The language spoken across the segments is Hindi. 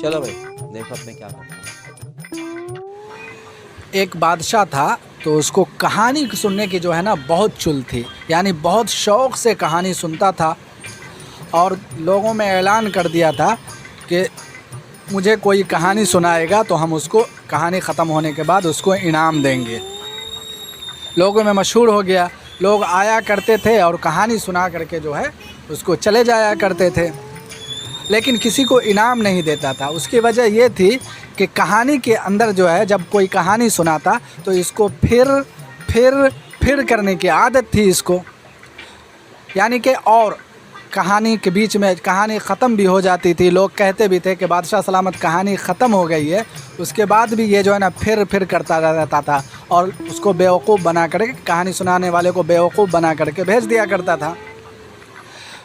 चलो भाई देखो अब मैं क्या करता हूँ। एक बादशाह था, तो उसको कहानी सुनने की जो है ना बहुत चुल थी, यानी बहुत शौक़ से कहानी सुनता था। और लोगों में ऐलान कर दिया था कि मुझे कोई कहानी सुनाएगा तो हम उसको कहानी ख़त्म होने के बाद उसको इनाम देंगे। लोगों में मशहूर हो गया, लोग आया करते थे और कहानी सुना करके जो है उसको चले जाया करते थे, लेकिन किसी को इनाम नहीं देता था। उसकी वजह ये थी कि कहानी के अंदर जो है जब कोई कहानी सुनाता तो इसको फिर करने की आदत थी इसको, यानी कि और कहानी के बीच में कहानी ख़त्म भी हो जाती थी। लोग कहते भी थे कि बादशाह सलामत कहानी ख़त्म हो गई है, उसके बाद भी ये जो है ना फिर करता रहता था और उसको बेवकूफ़ बना करके, कहानी सुनाने वाले को बेवकूफ़ बना करके भेज दिया करता था।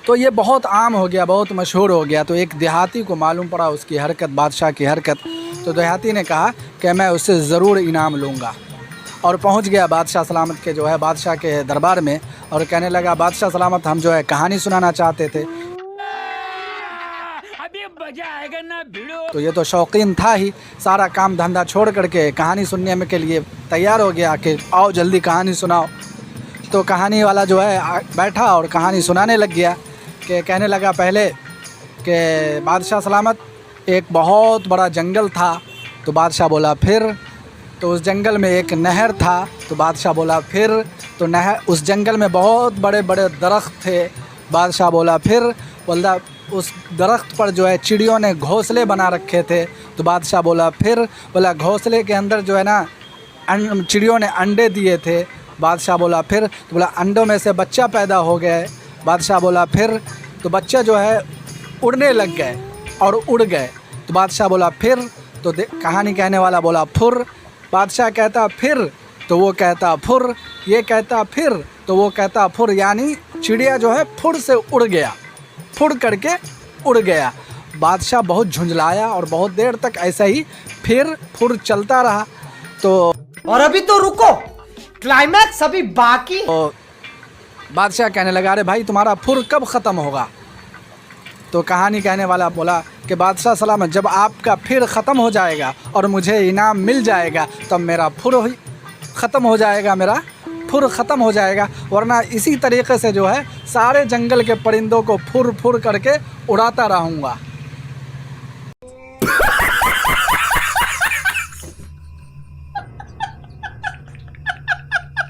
तो ये बहुत आम हो गया, बहुत मशहूर हो गया। तो एक देहाती को मालूम पड़ा उसकी हरकत, बादशाह की हरकत। तो देहाती ने कहा कि मैं उससे ज़रूर इनाम लूँगा, और पहुंच गया बादशाह सलामत के जो है बादशाह के दरबार में और कहने लगा बादशाह सलामत हम जो है कहानी सुनाना चाहते थे। अभी मजा आएगा ना भिड़ो। तो ये तो शौकीन था ही, सारा काम धंधा छोड़ करके कहानी सुनने में के लिए तैयार हो गया कि आओ जल्दी कहानी सुनाओ। तो कहानी वाला जो है बैठा और कहानी सुनाने लग गया कि कहने लगा पहले कि बादशाह सलामत एक बहुत बड़ा जंगल था। तो बादशाह बोला फिर। तो उस जंगल में एक नहर था। तो बादशाह बोला फिर। तो नहर, उस जंगल में बहुत बड़े बड़े दरख्त थे। बादशाह बोला फिर। बोला उस दरख्त पर जो है चिड़ियों ने घोंसले बना रखे थे। तो बादशाह बोला फिर। बोला घोंसले के अंदर जो है ना चिड़ियों ने अंडे दिए थे। बादशाह बोला फिर। तो बोला अंडों में से बच्चा पैदा हो गए। बादशाह बोला फिर। तो बच्चा जो है उड़ने लग गए और उड़ गए। तो बादशाह बोला फिर। तो कहानी कहने वाला बोला फुर। बादशाह कहता फिर, तो वो कहता फुर। ये कहता फिर, तो वो कहता फुर, यानी चिड़िया जो है फुर से उड़ गया, फुर करके उड़ गया। बादशाह बहुत झुंझलाया और बहुत देर तक ऐसा ही फिर फुर चलता रहा। तो और अभी तो रुको, क्लाइमैक्स अभी बाकी। तो बादशाह कहने लगा अरे भाई तुम्हारा फुर कब ख़त्म होगा। तो कहानी कहने वाला बोला कि बादशाह सलामत जब आपका फिर ख़त्म हो जाएगा और मुझे इनाम मिल जाएगा तब मेरा फुर ख़त्म हो जाएगा, मेरा फुर ख़त्म हो जाएगा, वरना इसी तरीक़े से जो है सारे जंगल के परिंदों को फुर करके उड़ाता रहूँगा।